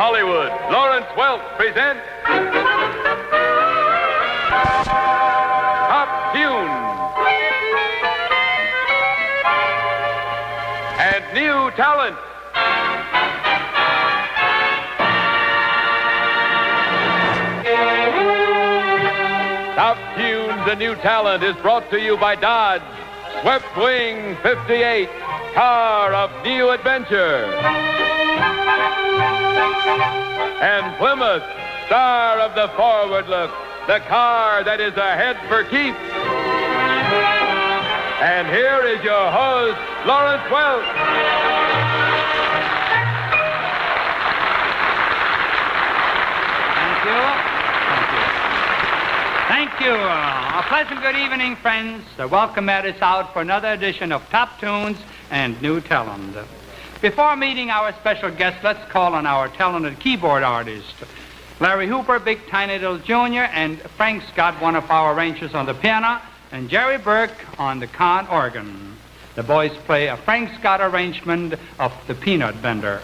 Hollywood, Lawrence Welk presents Top Tunes and New Talent. Top Tunes and New Talent is brought to you by Dodge, Swept Wing 58, car of new adventure. And Plymouth, star of the forward look, the car that is ahead for keeps. And here is your host, Lawrence Welk. Thank you. A pleasant good evening, friends. Welcome at us out for another edition of Top Tunes and New Talent. Before meeting our special guest, let's call on our talented keyboard artist, Larry Hooper, Big Tiny Little Jr., and Frank Scott, one of our arrangers on the piano, and Jerry Burke on the con organ. The boys play a Frank Scott arrangement of The Peanut Vendor.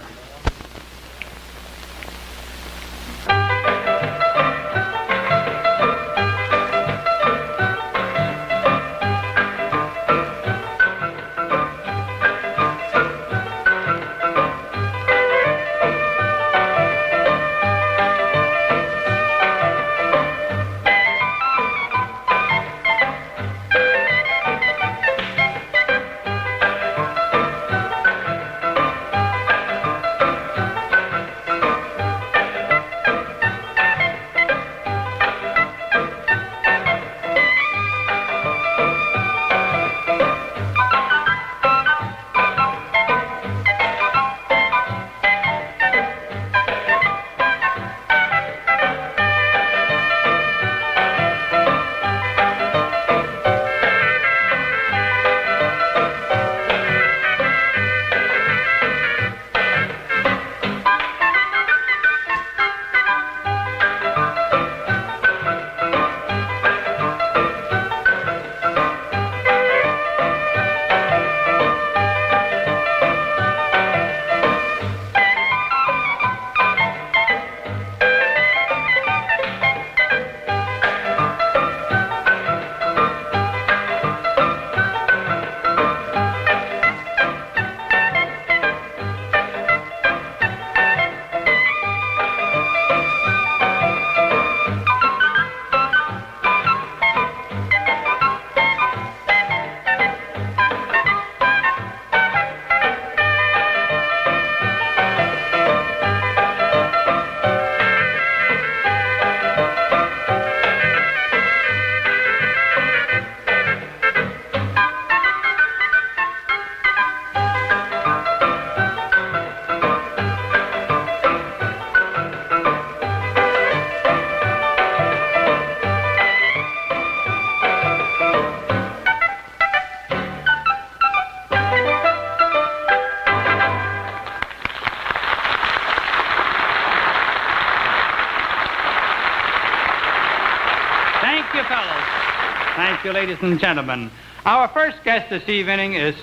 Thank you, ladies and gentlemen. Our first guest this evening is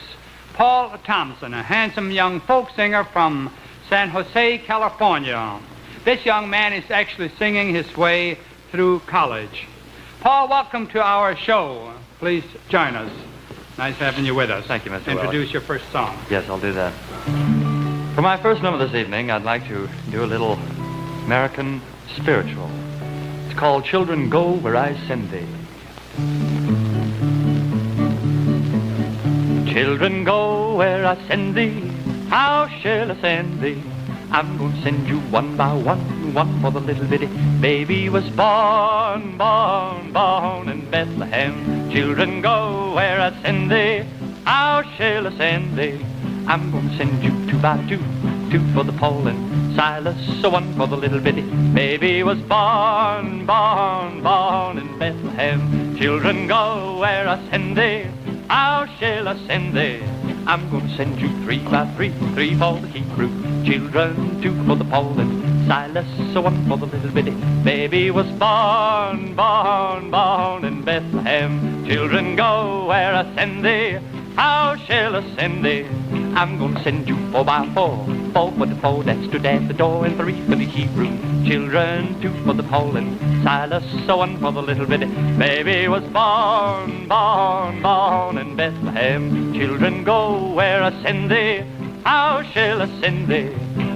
Paul Thompson, a handsome young folk singer from San Jose, California. This young man is actually singing his way through college. Paul, welcome to our show. Please join us. Nice having you with us. Thank you, Mr. Introduce your first song. Yes, I'll do that. For my first number this evening, I'd like to do a little American spiritual. It's called Children Go Where I Send Thee. Children go where I send thee, how shall I send thee? I'm going to send you one by one, one for the little bitty baby was born, born, born in Bethlehem. Children go where I send thee, how shall I send thee? I'm going to send you two by two, two for the Paul and Silas, so one for the little bitty baby was born, born, born in Bethlehem. Children go where I send thee, how shall I send thee? I'm going to send you three by three, three for the Hebrew children, two for the Paul and Silas, so one for the little bitty baby was born, born, born in Bethlehem. Children go where I send thee, how shall I send thee? I'm gonna send you 4 by 4. 4 for the 4 that stood at the door, and 3 for the Hebrew children, 2 for the Paul and Silas, so 1 for the little bitty baby was born, born, born in Bethlehem. Children, go where I send thee. How shall I send thee?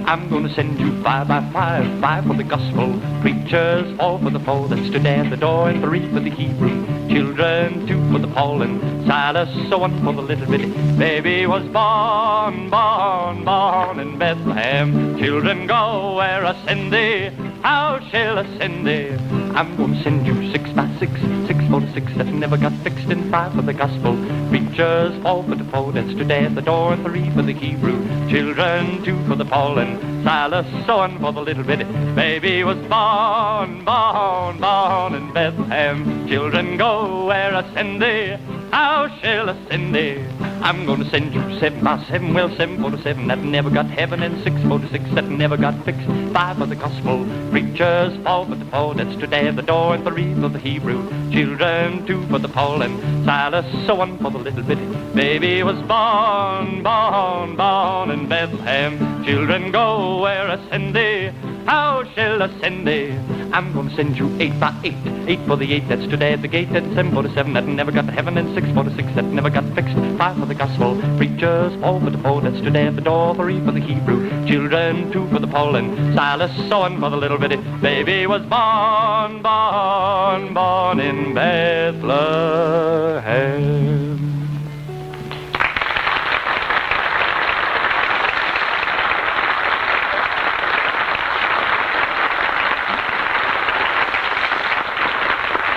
I'm gonna send you 5 by 5, 5 for the gospel preachers, 4 for the 4 that stood at the door, and 3 for the Hebrew children, 2 for the Paul and Silas, so 1 for the little bitty baby was born, born, born in Bethlehem. Children, go where I send thee. How shall I send thee? I'm gonna send you 6 by 6, 6 for the 6 that never got fixed, and 5 for the gospel preachers, 4 for the 4 that stood at the door, and 3 for the Hebrew children, 2 for the Paul and Silas, so 1 for the little bitty baby was born, born, born in Bethlehem. Children, go where I send thee. How shall I send thee? I'm gonna send you 7 by 7, well 7 for the 7 that never got heaven, and 6 for the 6 that never got fixed, 5 for the gospel preachers, 4 for the 4 that stood at the door, and 3 for the Hebrew children, 2 for the Paul and Silas, so 1 for the little bitty baby was born, born, born in Bethlehem. Children, go where I send thee. How shall I send thee? I'm gonna send you 8 by 8, 8 for the 8 that stood at the gate, and 7 for the 7 that never got to heaven, and 6 for the 6 that never got fixed, 5 for the gospel preachers, 4 for the 4 that stood at the door, 3 for the Hebrew children, 2 for the Paul and Silas, so 1 for the little bitty baby was born, born, born in Bethlehem.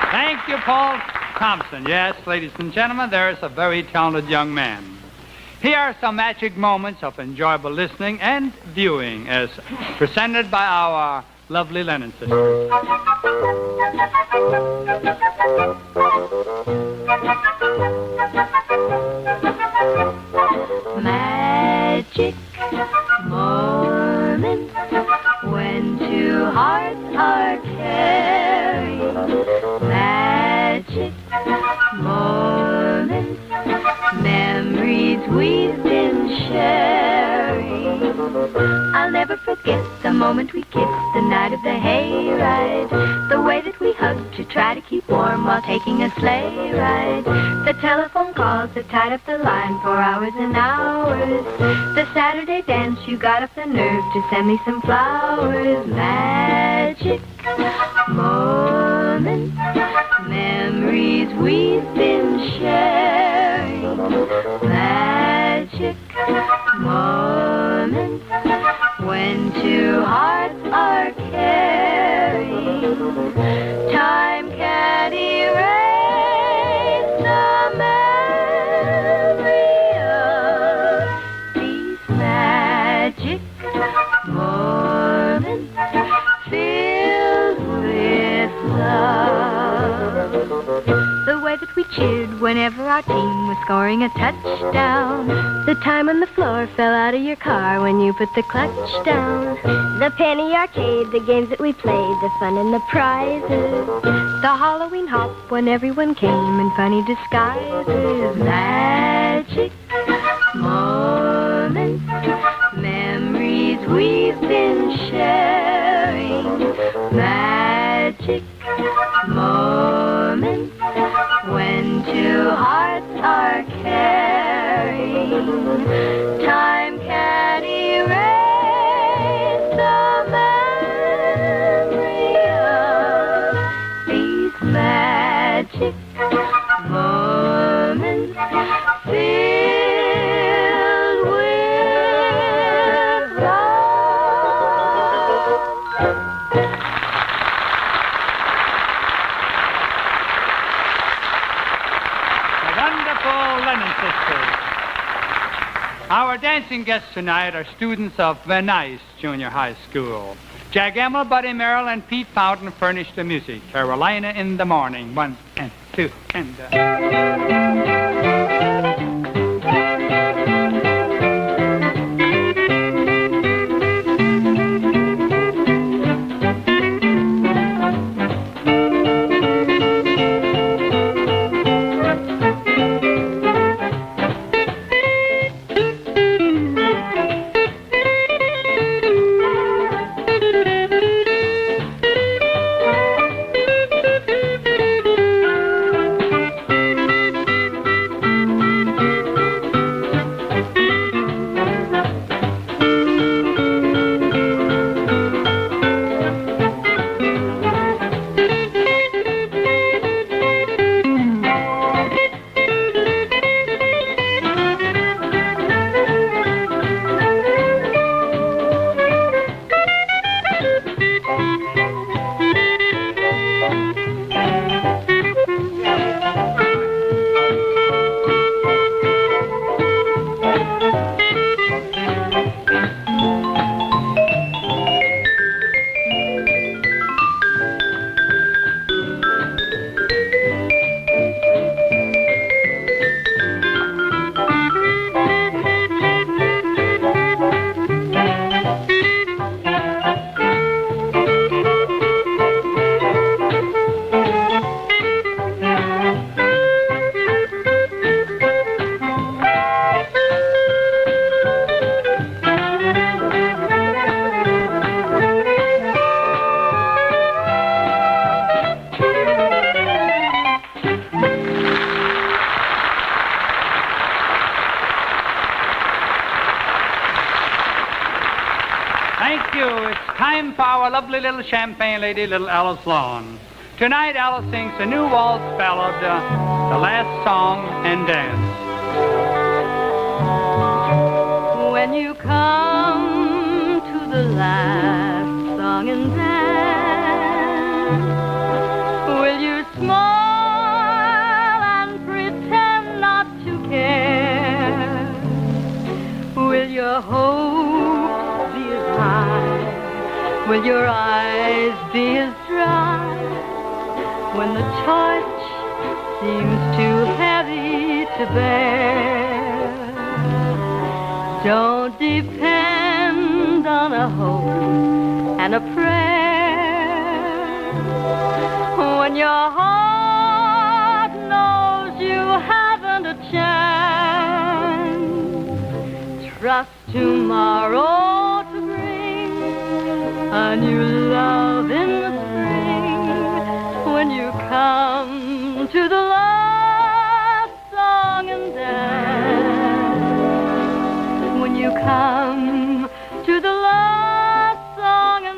Thank you, Paul Thompson. Yes, ladies and gentlemen, there is a very talented young man. Here are some magic moments of enjoyable listening and viewing as presented by our lovely Lennon sisters. Magic moments when 2 hearts are caring. Magic moments, memories we've been sharing. I'll never forget the moment we kissed the night of the hayride. The way that we hugged to try to keep warm while taking a sleigh ride. The telephone calls that tied up the line for hours and hours. The Saturday dance, you got up the nerve to send me some flowers. Magic moments, memories we've been sharing. Magic moments when 2 hearts are caring. Time can't erase the memory of these magic moments filled with love. The way that we cheered whenever our team was scoring a touchdown. The time on the floor fell out of your car when you put the clutch down. The penny arcade, the games that we played, the fun and the prizes. The Halloween hop when everyone came in funny disguises. Magic moments, memories we've been sharing. Magic moments when 2 hearts are caring. Time can't erase the memory of these magic moments filled with love. Wonderful Lennon sisters. Our dancing guests tonight are students of Van Nuys Junior High School. Jack Emmel, Buddy Merrill, and Pete Fountain furnished the music. Carolina in the Morning. 1 and 2 and... you. It's time for our lovely little champagne lady, little Alice Lawn. Tonight, Alice sings a new waltz ballad, The Last Song and Dance. When you come to the last song and dance, will you smile and pretend not to care? Will your hopes be as high? Will your eyes be as dry? When the torch seems too heavy to bear, don't depend on a hope and a prayer. When your heart knows you haven't a chance, trust tomorrow to bring a new love in the spring. When you come to the last song and dance, when you come to the last song and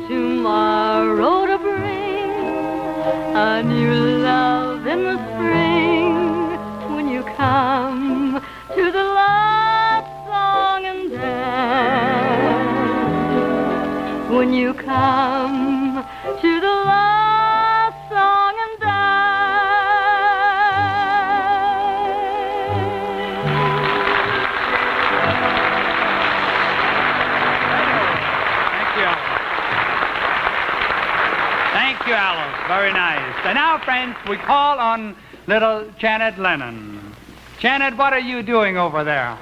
tomorrow to bring a new love in the spring. When you come to the last song and dance, when you come to the last song and Thank you, Alice. Very nice. And now, friends, we call on little Janet Lennon. Janet, what are you doing over there?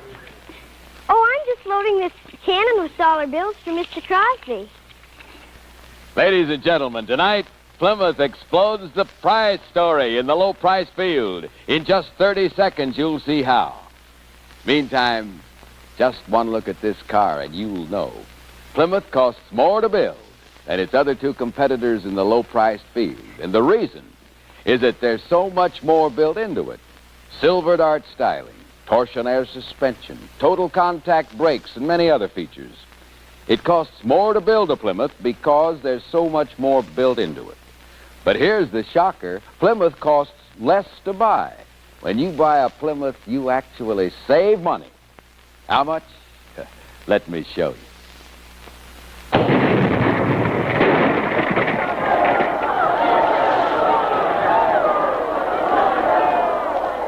Oh, I'm just loading this cannon with dollar bills for Mr. Crosby. Ladies and gentlemen, tonight, Plymouth explodes the prize story in the low price field. In just 30 seconds, you'll see how. Meantime, just one look at this car and you'll know. Plymouth costs more to build than its other two competitors in the low-priced field. And the reason is that there's so much more built into it. Silvered art styling, torsion-air suspension, total contact brakes, and many other features. It costs more to build a Plymouth because there's so much more built into it. But here's the shocker. Plymouth costs less to buy. When you buy a Plymouth, you actually save money. How much? Let me show you.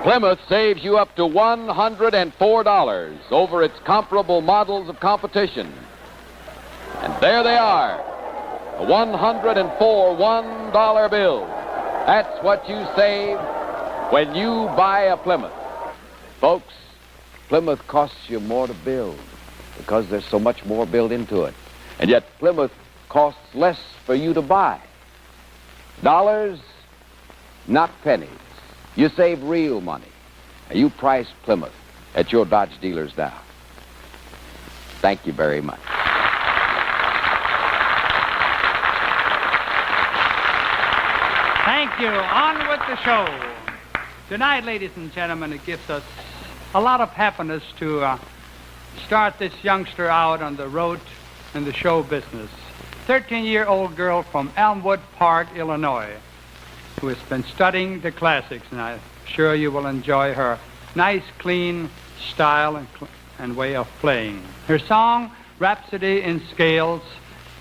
Plymouth saves you up to $104 over its comparable models of competition. And there they are, a $104 $1 bill. That's what you save when you buy a Plymouth. Folks, Plymouth costs you more to build because there's so much more built into it. And yet Plymouth costs less for you to buy. Dollars, not pennies. You save real money. You price Plymouth at your Dodge dealers now. Thank you very much. Thank you. On with the show. Tonight, ladies and gentlemen, it gives us a lot of happiness to start this youngster out on the road in the show business. 13-year-old girl from Elmwood Park, Illinois, who has been studying the classics, and I'm sure you will enjoy her nice, clean style and way of playing. Her song, Rhapsody in Scales,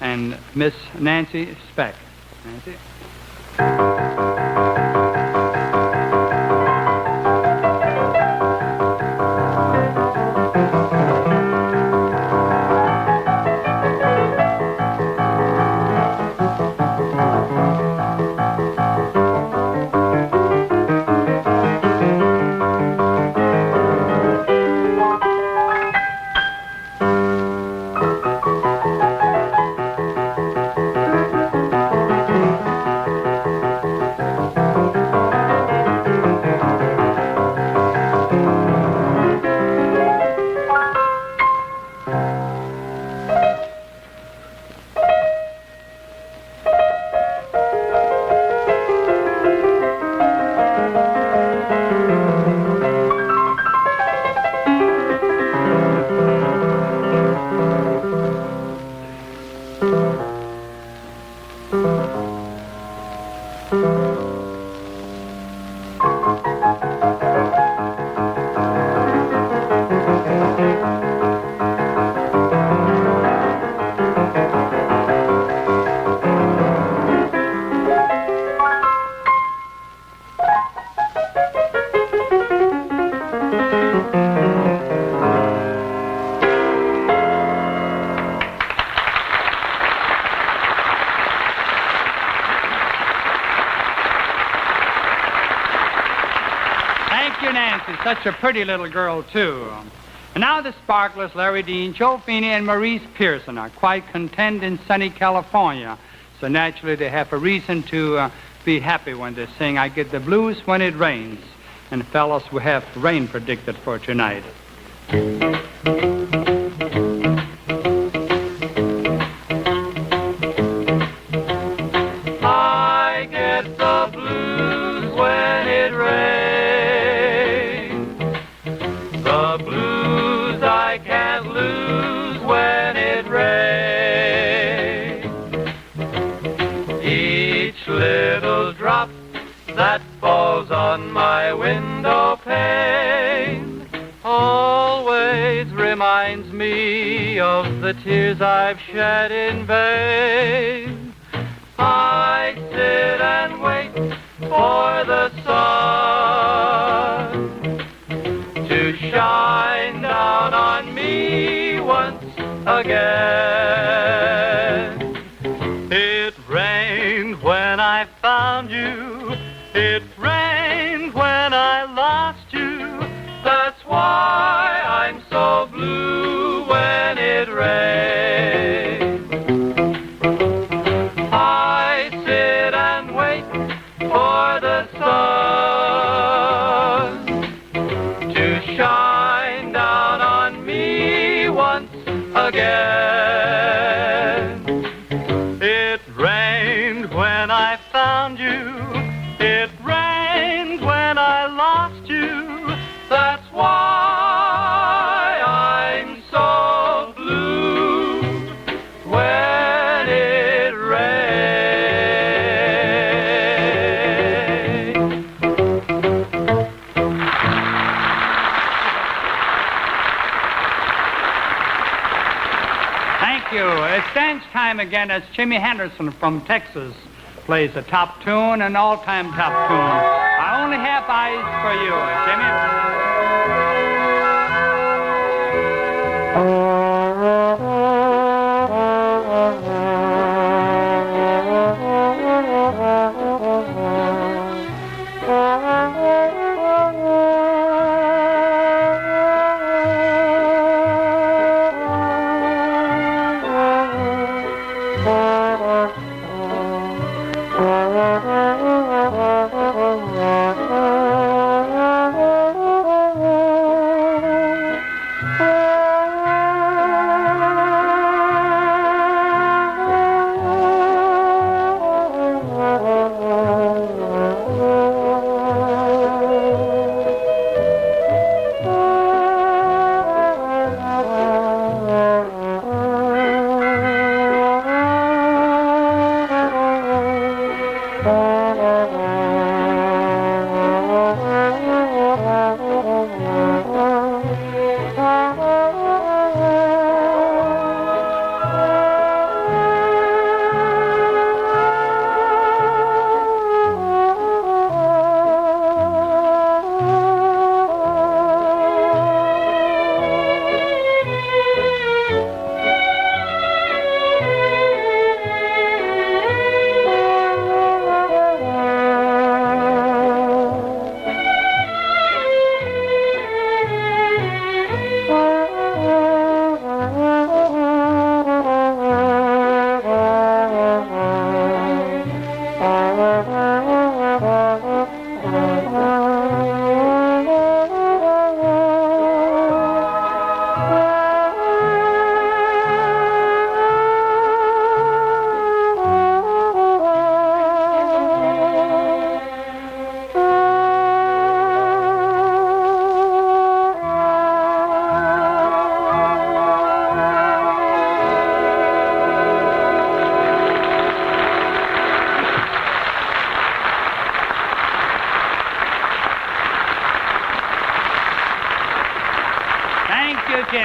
and Miss Nancy Speck. Nancy? Thank you, Nancy. Such a pretty little girl, too. And now the Sparklers, Larry Dean, Joe Feeney, and Maurice Pearson are quite content in sunny California. So naturally, they have a reason to be happy when they sing, I Get the Blues When It Rains. And fellas, we have rain predicted for tonight. I get the blues when it rains. The blues I can't lose when it rains. Each little drop that falls on my window pane always reminds me of the tears I've shed in vain. I sit and wait for the sun to shine down on me once again. It rained when I found you. It rained when I lost you. That's why I'm so blue when it rains. I sit and wait for the sun to shine down on me once again. It rained when I found you. It rained when I lost you. That's why I'm so blue when it rains. Thank you. It's dance time again as Jimmy Henderson from Texas plays a top tune, an all-time top tune. I only have eyes for you, Jimmy.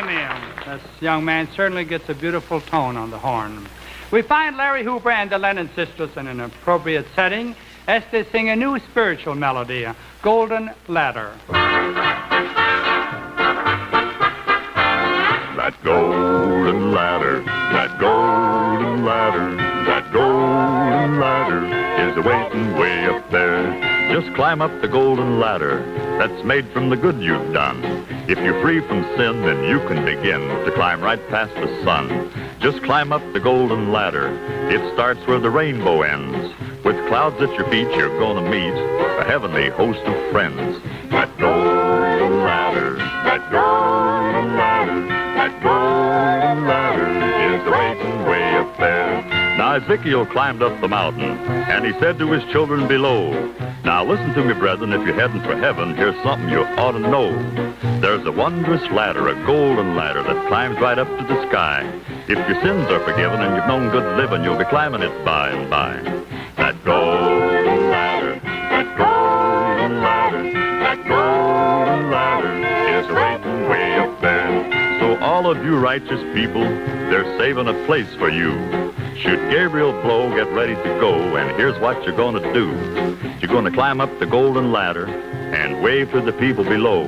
Emil. This young man certainly gets a beautiful tone on the horn. We find Larry Hooper and the Lennon sisters in an appropriate setting as they sing a new spiritual melody, Golden Ladder. That golden ladder, that golden ladder, that golden ladder is waiting way up there. Just climb up the golden ladder that's made from the good you've done. If you're free from sin, then you can begin to climb right past the sun. Just climb up the golden ladder. It starts where the rainbow ends. With clouds at your feet, you're gonna meet a heavenly host of friends. That golden ladder, that golden ladder, that golden ladder is waiting way up there. Now Ezekiel climbed up the mountain, and he said to his children below, now listen to me, brethren, if you're heading for heaven, here's something you ought to know. There's a wondrous ladder, a golden ladder that climbs right up to the sky. If your sins are forgiven and you've known good living, you'll be climbing it by and by. That golden ladder, that golden ladder, that golden ladder is waiting way up there. So all of you righteous people, they're saving a place for you. Should Gabriel blow, get ready to go, and here's what you're going to do. You're going to climb up the golden ladder and wave to the people below.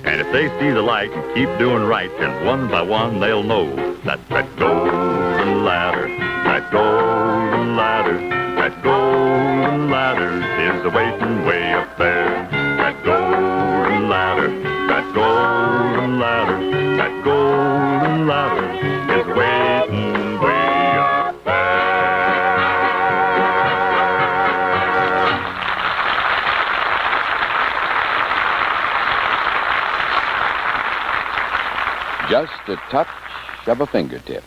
And if they see the light and keep doing right, then one by one they'll know that golden ladder, that golden ladder, that golden ladder is waiting way up there. That golden ladder, that golden ladder, that golden ladder is waiting way up there. Just a touch of a fingertip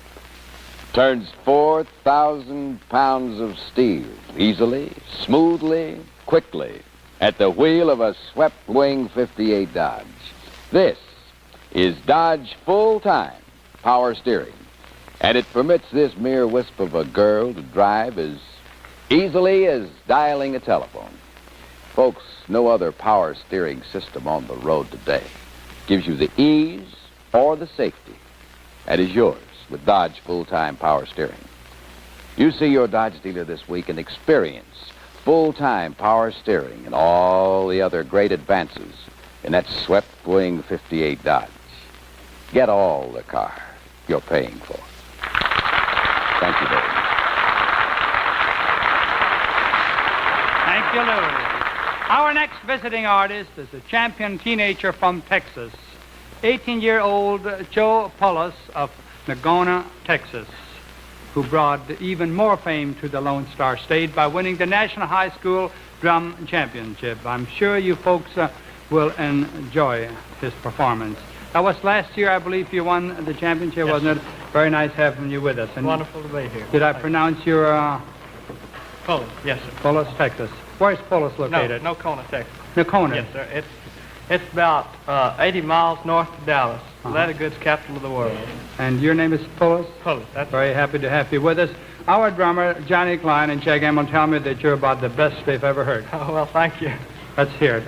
turns 4,000 pounds of steel easily, smoothly, quickly at the wheel of a swept-wing 58 Dodge. This is Dodge full-time power steering, and it permits this mere wisp of a girl to drive as easily as dialing a telephone. Folks, no other power steering system on the road today gives you the ease or the safety that is yours with Dodge full-time power steering. You see your Dodge dealer this week and experience full-time power steering and all the other great advances in that swept-wing 58 Dodge. Get all the car you're paying for. Thank you very much. Thank you, Louis. Our next visiting artist is a champion teenager from Texas, 18-year-old Joe Pullis of Nagona, Texas, who brought even more fame to the Lone Star State by winning the National High School Drum Championship. I'm sure you folks will enjoy his performance. That was last year, I believe you won the championship, Yes, wasn't it? Very nice having you with us. And Wonderful to be here. did I pronounce your... Pullis, yes, sir. Pullis, Texas. Where's Pullis located? No, Nocona, Texas. Nocona. Yes, sir. It's about 80 miles north of Dallas. Leather goods capital of the world. And your name is Pullis? Pullis, that's Very happy to have you with us. Our drummer, Johnny Klein, and Jack Emmel tell me that you're about the best they've ever heard. Oh, well, thank you. Let's hear it.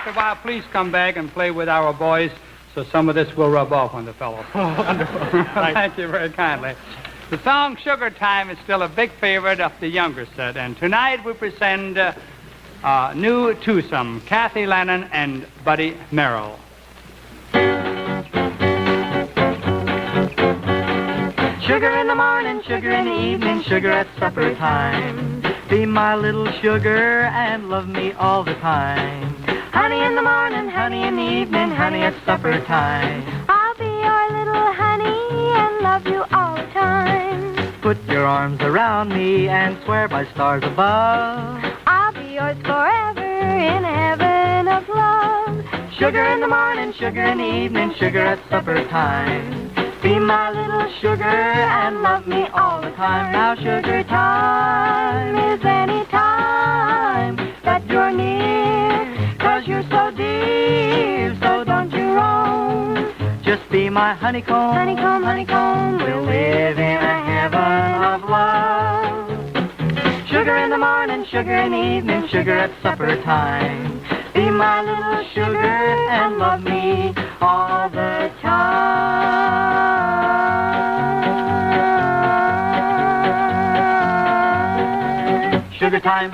after a while, please come back and play with our boys so some of this will rub off on the fellow. Oh, wonderful. Thank you very kindly. The song Sugar Time is still a big favorite of the younger set, and tonight we present new twosome, Kathy Lennon and Buddy Merrill. Sugar in the morning, sugar in the evening, sugar at supper time. Be my little sugar and love me all the time. Honey in the morning, honey in the evening, honey at supper time. I'll be your little honey and love you all the time. Put your arms around me and swear by stars above. I'll be yours forever in heaven of love. Sugar in the morning, sugar in the evening, sugar at supper time. Be my little sugar and love me all the time. Now sugar time is any time that you're near, 'cause you're so dear, so don't you roam. Just be my honeycomb, Honeycomb, honeycomb, we'll live in a heaven of love. Sugar in the morning, sugar in the evening, sugar at supper time. Be my little sugar and love me all the time. Sugar time.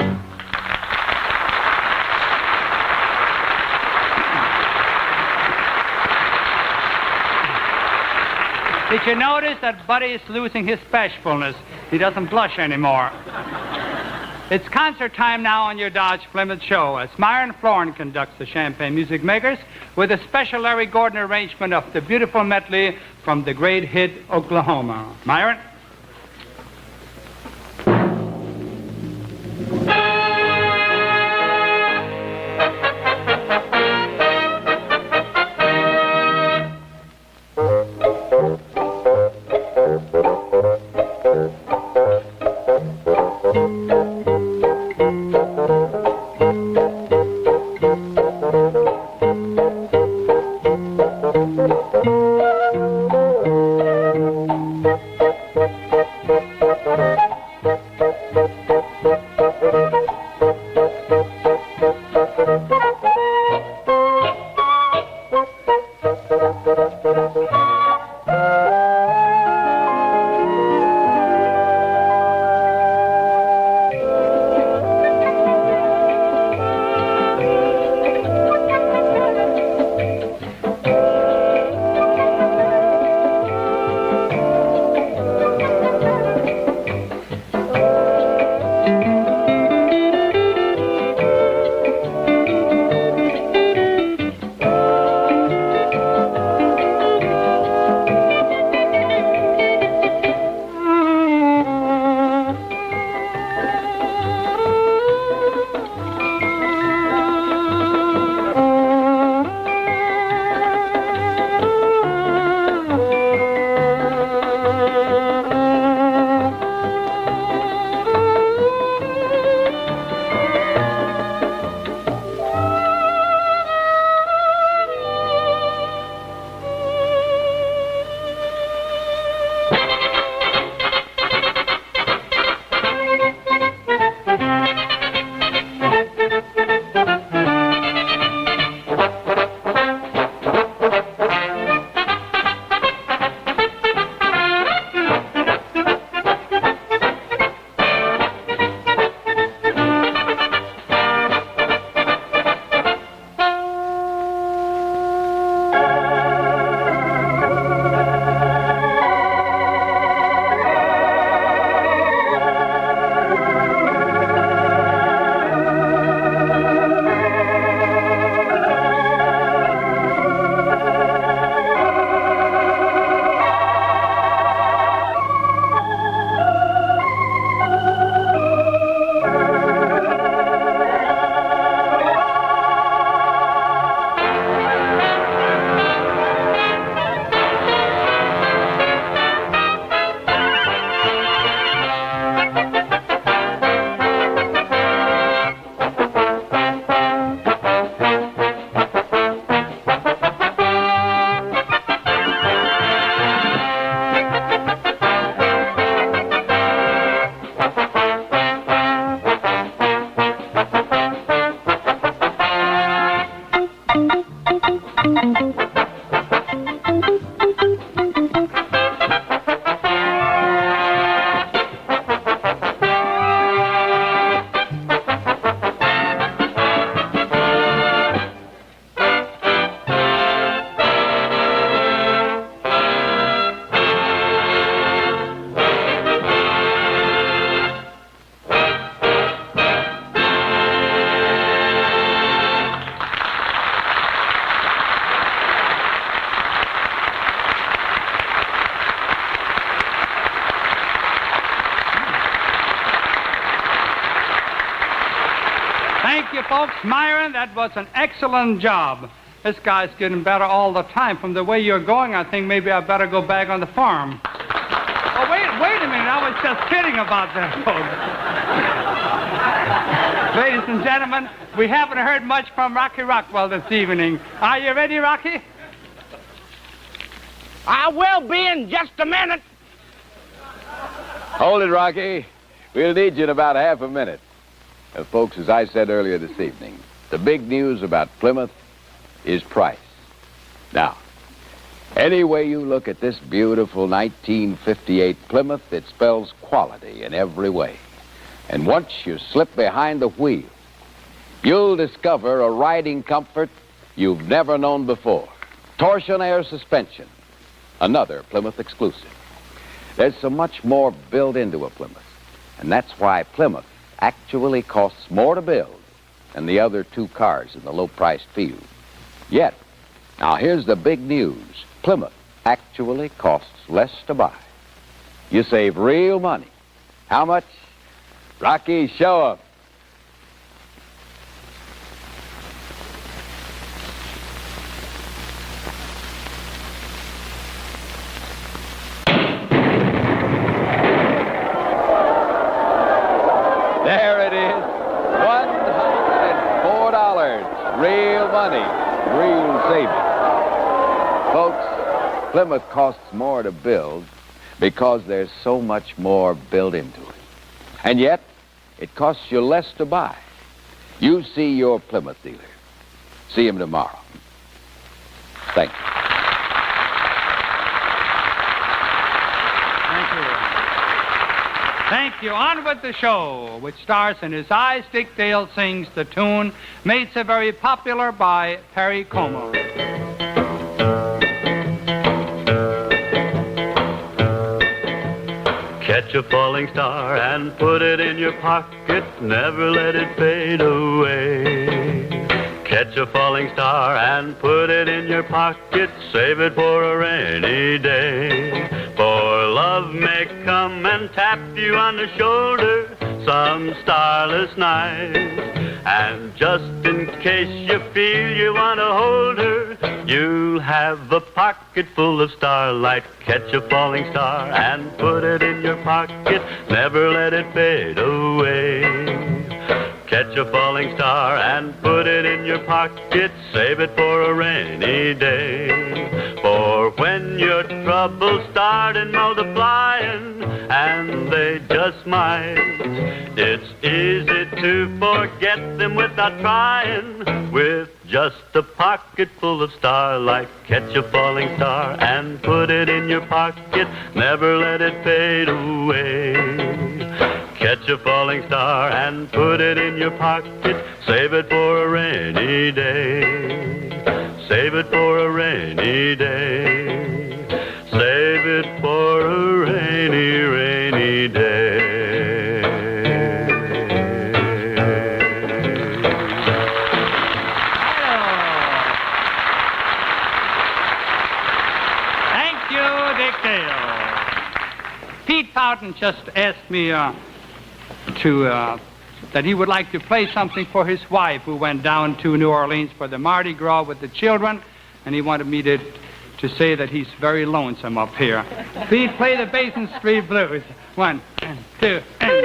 Did you notice that Buddy is losing his bashfulness? He doesn't blush anymore. It's concert time now on your Dodge Plymouth show as Myron Florin conducts the Champagne Music Makers with a special Larry Gordon arrangement of the beautiful medley from the great hit Oklahoma. Myron? Folks, Myron, that was an excellent job. This guy's getting better all the time. From the way you're going, I think maybe I better go back on the farm. Oh, wait a minute. I was just kidding about that, folks. Ladies and gentlemen, we haven't heard much from Rocky Rockwell this evening. Are you ready, Rocky? I will be in just a minute. Hold it, Rocky. We'll need you in about half a minute. Folks, as I said earlier this evening, the big news about Plymouth is price. Now, any way you look at this beautiful 1958 Plymouth, it spells quality in every way. And once you slip behind the wheel, you'll discover a riding comfort you've never known before. Torsion air suspension, another Plymouth exclusive. There's so much more built into a Plymouth, and that's why Plymouth actually costs more to build than the other two cars in the low-priced field. Yet, now here's the big news. Plymouth actually costs less to buy. You save real money. How much? Rocky, show 'em. There it is. $104. Real money. Real savings. Folks, Plymouth costs more to build because there's so much more built into it. And yet, it costs you less to buy. You see your Plymouth dealer. See him tomorrow. Thank you. Thank you. On with the show, which stars in his eyes. Dick Dale sings the tune made so very popular by Perry Como. Catch a falling star and put it in your pocket, never let it fade away. Catch a falling star and put it in your pocket, save it for a rainy day. For love may come and tap you on the shoulder some starless night. And just in case you feel you want to hold her, you'll have a pocket full of starlight. Catch a falling star and put it in your pocket, never let it fade away. Catch a falling star and put it in your pocket, save it for a rainy day. For when your troubles start multiplying, and they just might, it's easy to forget them without trying. With just a pocket full of starlight, catch a falling star and put it in your pocket, never let it fade away. Catch a falling star and put it in your pocket, save it for a rainy day. Save it for a rainy day. Save it for a rainy, rainy day. Thank you, Dick Dale. Pete Fountain just asked me that he would like to play something for his wife who went down to New Orleans for the Mardi Gras with the children, and he wanted me to say that he's very lonesome up here. Please play the Basin Street Blues. 1 and 2 and...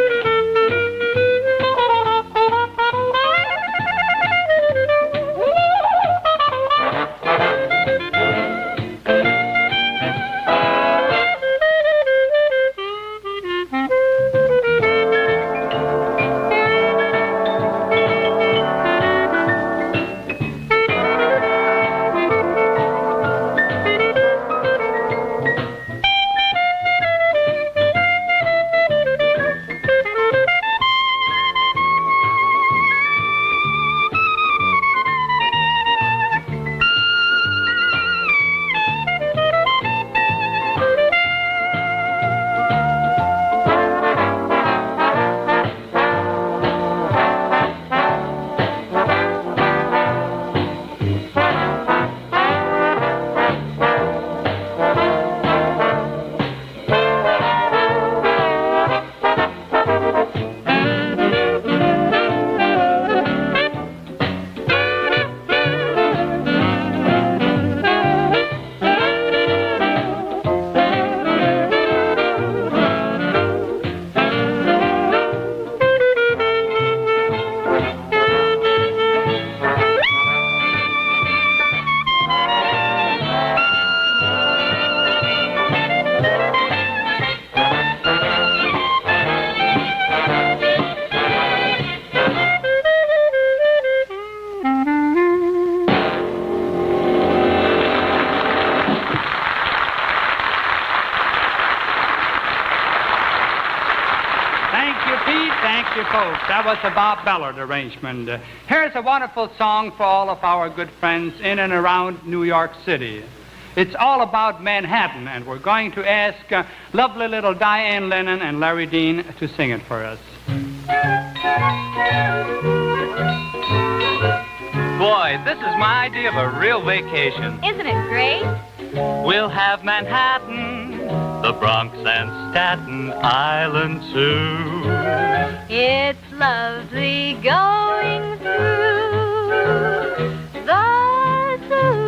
That was the Bob Ballard arrangement. Here's a wonderful song for all of our good friends in and around New York City. It's all about Manhattan, and we're going to ask lovely little Diane Lennon and Larry Dean to sing it for us. Boy, this is my idea of a real vacation. Isn't it great? We'll have Manhattan, the Bronx and Staten Island too. It's lovely going through the zoo.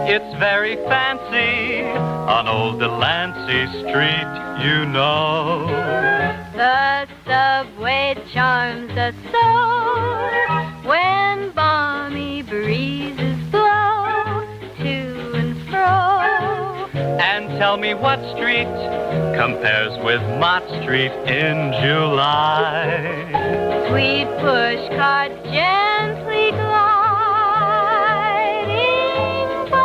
It's very fancy on old Delancey Street, you know. The subway charms us so when balmy breezes blow to and fro. And tell me what street compares with Mott Street in July. Sweet pushcart gently gliding by.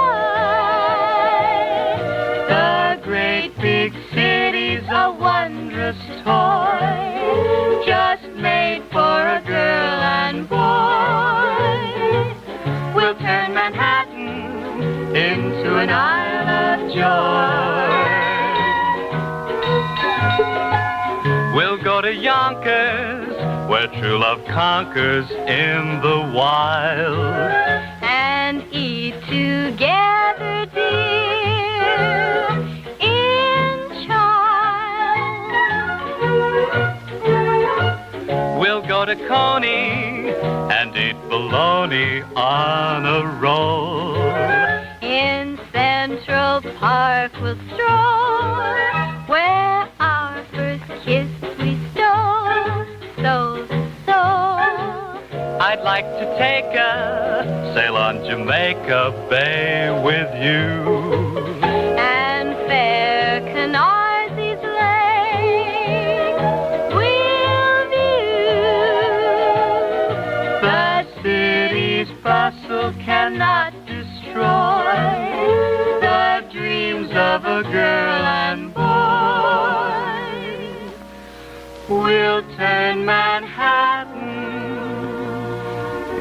The great big city's a wondrous toy, just made for a girl and boy. We'll turn Manhattan into an isle of joy. We'll go to Yonkers, where true love conquers in the wild. And eat together, dear, in child. We'll go to Coney and eat bologna on a roll. In Central Park we'll stroll, where our first kiss we stole, soul to soul. I'd like to take a sail on Jamaica Bay with you. And fair Canarsie Lake we'll view. The city's bustle cannot destroy the dreams of a girl and boy. We'll turn Manhattan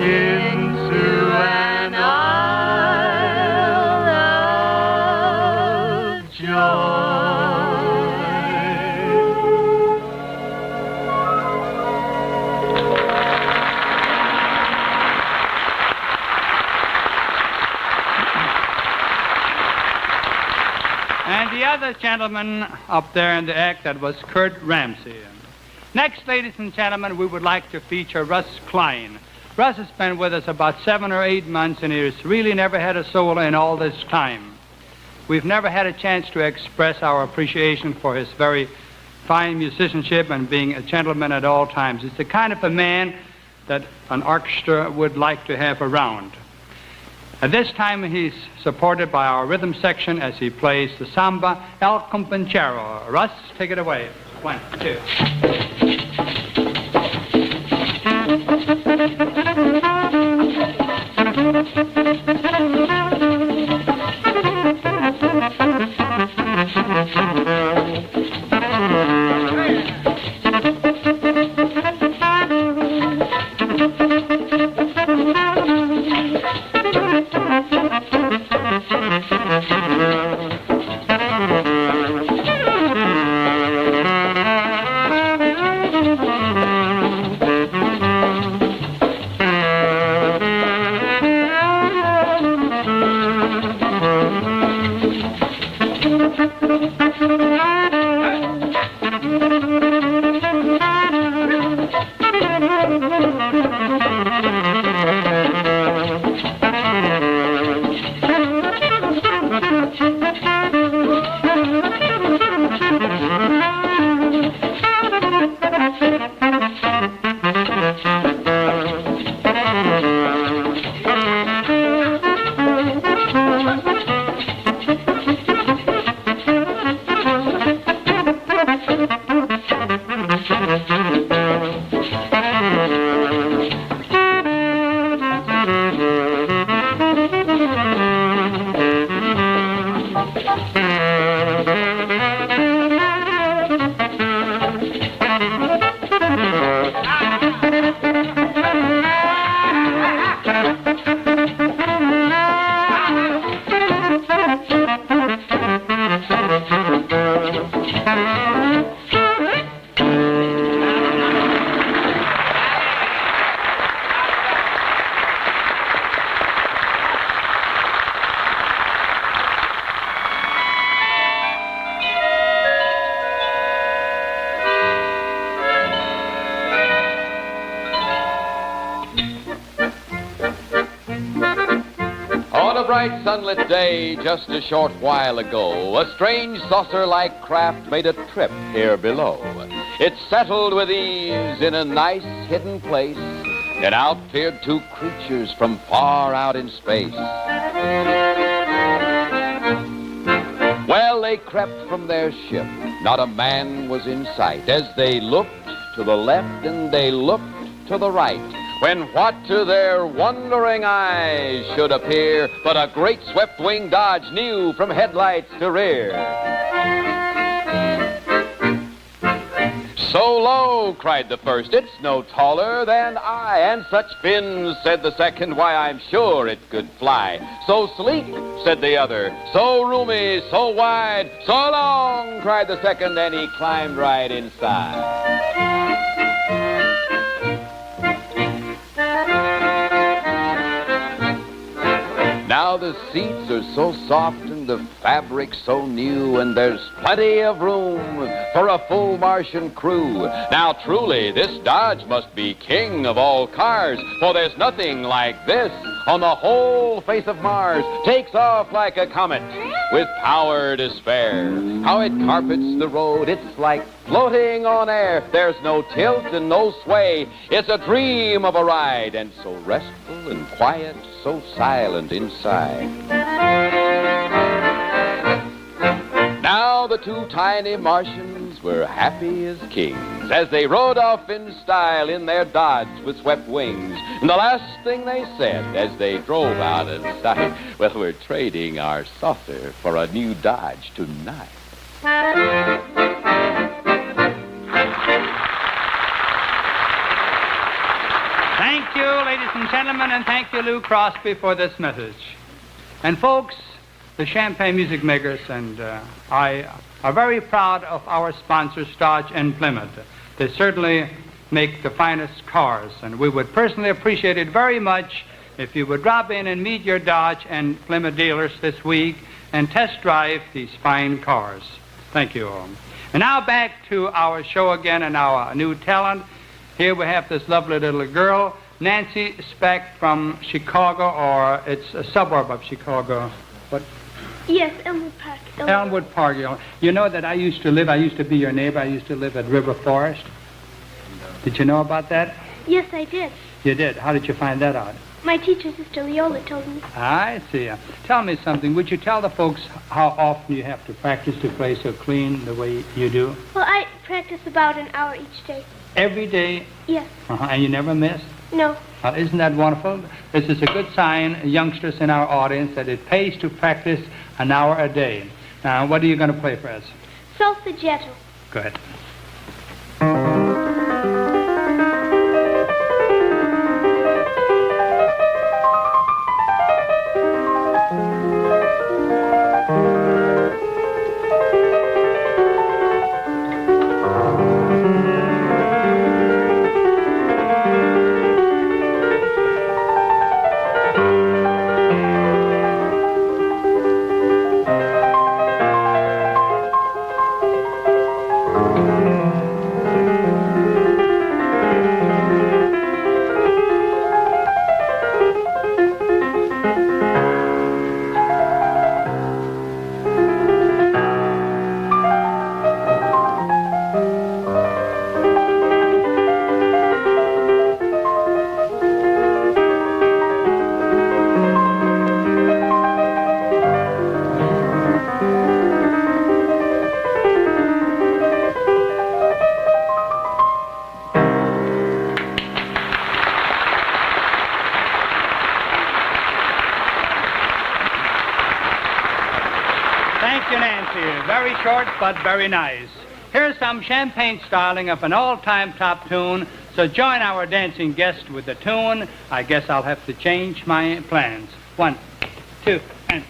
into an isle of joy. And the other gentleman up there in the act, that was Kurt Ramsey. Next, ladies and gentlemen, we would like to feature Russ Klein. Russ has been with us about 7 or 8 months, and he has really never had a solo in all this time. We've never had a chance to express our appreciation for his very fine musicianship and being a gentleman at all times. It's the kind of a man that an orchestra would like to have around. At this time, he's supported by our rhythm section as he plays the samba El Compañero. Russ, take it away. 1, 2. bright sunlit day just a short while ago, a strange saucer-like craft made a trip here below. It settled with ease in a nice hidden place, and out peered two creatures from far out in space. Well, they crept from their ship. Not a man was in sight as they looked to the left and they looked to the right, when what to their wondering eyes should appear but a great swept-wing Dodge new from headlights to rear. "So low," cried the first, "it's no taller than I." "And such fins," said the second, "why, I'm sure it could fly." "So sleek," said the other, "so roomy, so wide." "So long," cried the second, and he climbed right inside. Now the seats are so soft and the fabric so new, and there's plenty of room for a full Martian crew. Now truly, this Dodge must be king of all cars, for there's nothing like this on the whole face of Mars. Takes off like a comet with power to spare. How it carpets the road, it's like floating on air. There's no tilt and no sway. It's a dream of a ride, and so restful and quiet, so silent inside. Now the two tiny Martians were happy as kings as they rode off in style in their Dodge with swept wings. And the last thing they said as they drove out of sight, "Well, we're trading our saucer for a new Dodge tonight." Thank you, ladies and gentlemen, and thank you, Lou Crosby, for this message. And folks, the Champagne Music Makers and I are very proud of our sponsors, Dodge and Plymouth. They certainly make the finest cars, and we would personally appreciate it very much if you would drop in and meet your Dodge and Plymouth dealers this week and test drive these fine cars. Thank you all. And now back to our show again and our new talent. Here we have this lovely little girl, Nancy Speck from Chicago, or it's a suburb of Chicago. What? Yes, Elmwood Park. Elmwood Park. You know that I used to be your neighbor. I used to live at River Forest. Did you know about that? Yes, I did. You did? How did you find that out? My teacher, Sister Leola, told me. I see. Tell me something. Would you tell the folks how often you have to practice to play so clean the way you do? Well, I practice about an hour each day. Every day? Yes. And you never miss? No. Isn't that wonderful? This is a good sign, youngsters in our audience, that it pays to practice an hour a day. Now, what are you going to play for us? Solfeggiato. Go ahead. Thank you, Nancy. Very short, but very nice. Here's some champagne styling of an all-time top tune. So join our dancing guest with the tune. I guess I'll have to change my plans. 1, 2, and...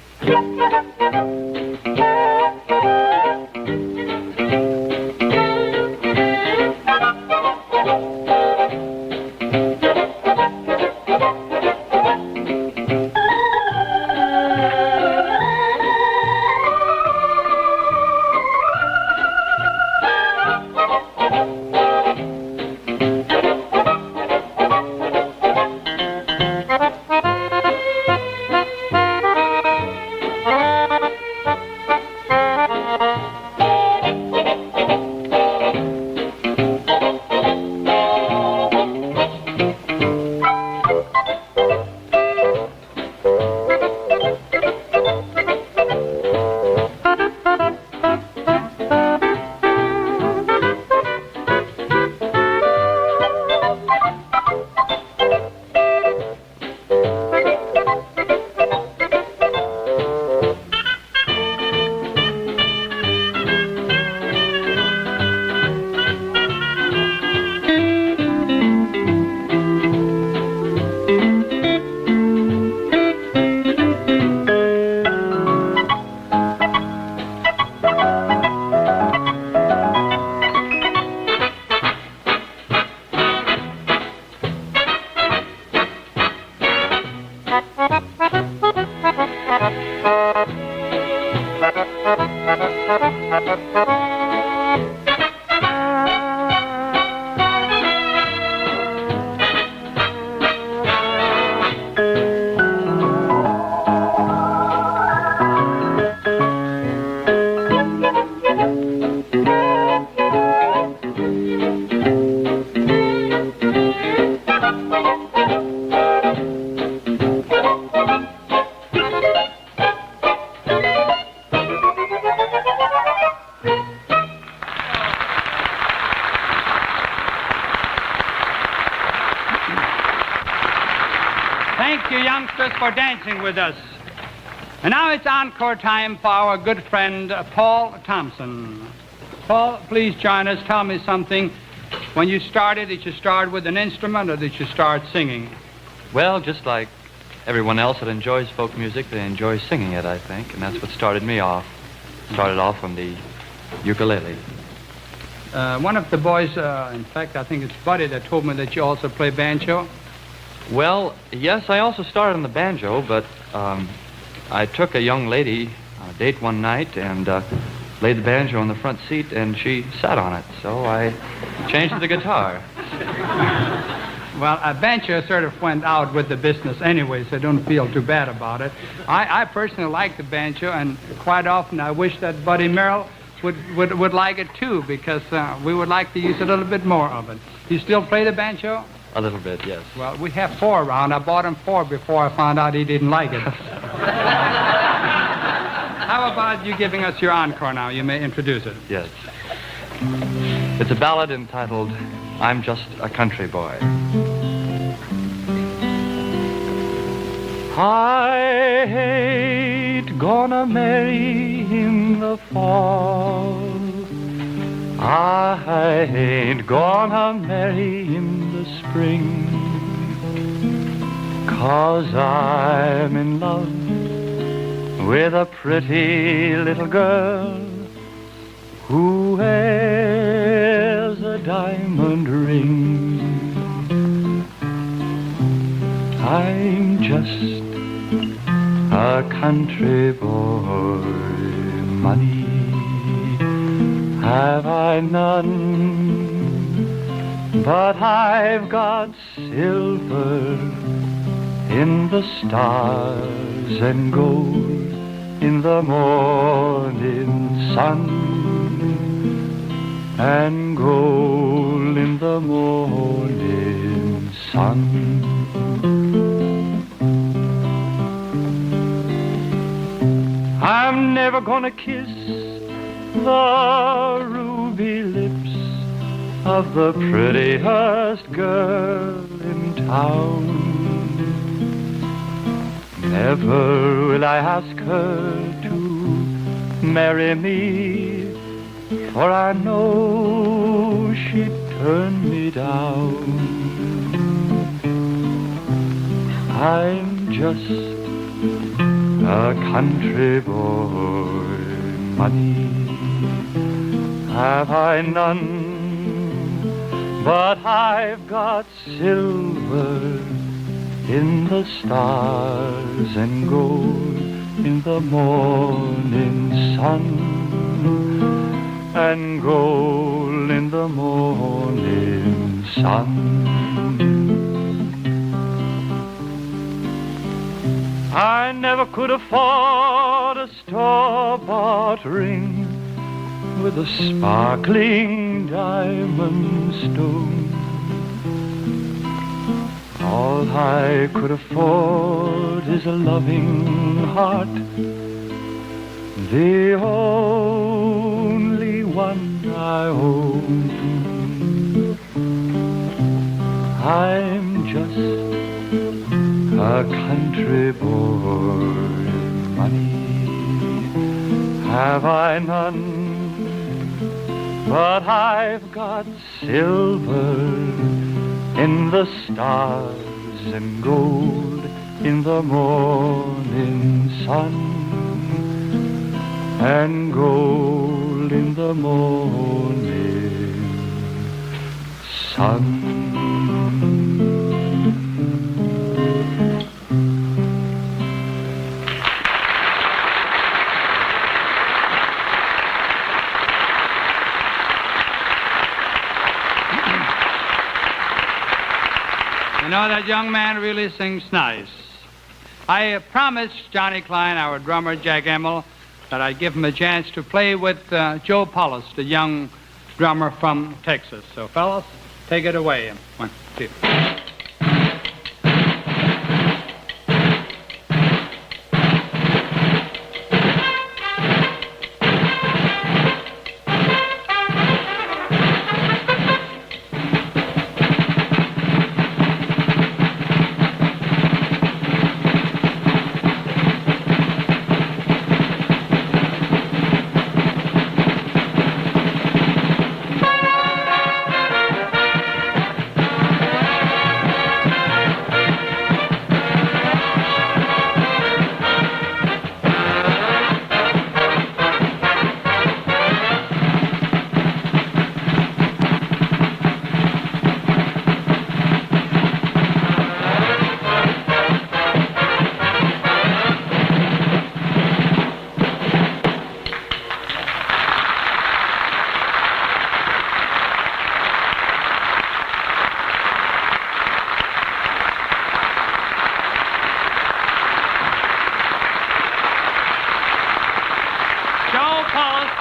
Thank you, youngsters, for dancing with us. And now it's encore time for our good friend, Paul Thompson. Paul, please join us. Tell me something. When you started, did you start with an instrument or did you start singing? Well, just like everyone else that enjoys folk music, they enjoy singing it, I think, and that's what started me off. Started off on the ukulele. One of the boys, in fact, I think it's Buddy, that told me that you also play banjo. Well, yes, I also started on the banjo, but I took a young lady on a date one night and laid the banjo on the front seat, and she sat on it, so I changed to the guitar. Well, a banjo sort of went out with the business anyway, so don't feel too bad about it. I personally like the banjo, and quite often I wish that Buddy Merrill would like it too, because we would like to use a little bit more of it. You still play the banjo? A little bit, yes. Well, we have 4 around. I bought him 4 before I found out he didn't like it. How about you giving us your encore now? You may introduce it. Yes. It's a ballad entitled, I'm Just a Country Boy. I ain't gonna marry in the fall. I ain't gonna marry in the spring, 'cause I'm in love with a pretty little girl who wears a diamond ring. I'm just a country boy, money have I none, but I've got silver in the stars and gold in the morning sun, and gold in the morning sun. I'm never gonna kiss the ruby lips of the prettiest girl in town. Never will I ask her to marry me, for I know she'd turn me down. I'm just a country boy, money have I none, but I've got silver in the stars and gold in the morning sun, and gold in the morning sun. I never could afford a store-bought ring with a sparkling diamond stone. All I could afford is a loving heart, the only one I own. I'm just a country boy, money have I none, but I've got silver in the stars and gold in the morning sun, and gold in the morning sun. You know, that young man really sings nice. I promised Johnny Klein, our drummer, Jack Emmel, that I'd give him a chance to play with Joe Paulus, the young drummer from Texas. So, fellas, take it away. 1, 2.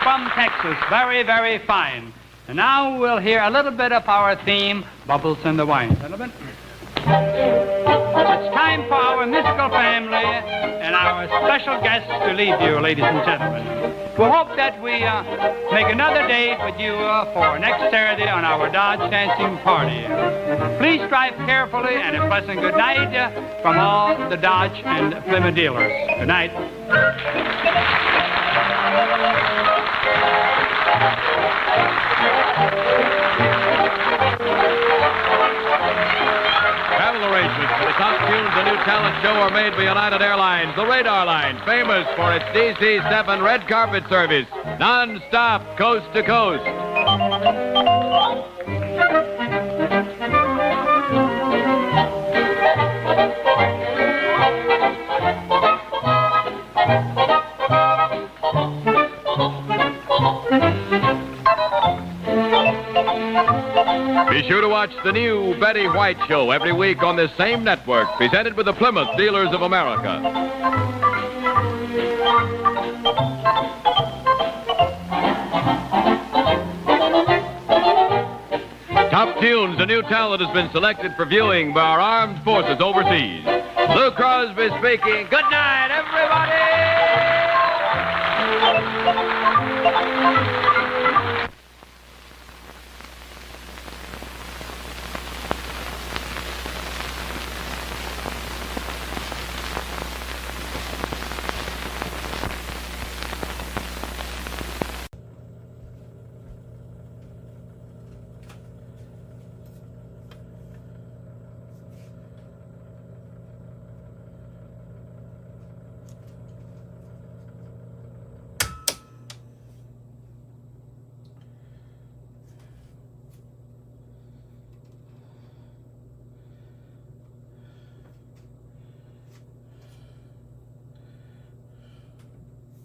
From Texas. Very, very fine. And now we'll hear a little bit of our theme, Bubbles in the Wine. Gentlemen. It's time for our musical family and our special guests to leave you, ladies and gentlemen. We hope that we make another date with you for next Saturday on our Dodge Dancing Party. Please drive carefully and a pleasant good night from all the Dodge and Plymouth dealers. Good night. Travel arrangements for the Top Tunes and New Talent Show are made by United Airlines, the Radar Line, famous for its DC-7 red carpet service, non-stop, coast to coast. Be sure to watch the new Betty White Show every week on this same network, presented with the Plymouth Dealers of America. Top Tunes, a new talent, has been selected for viewing by our armed forces overseas. Lou Crosby speaking. Good night, everybody!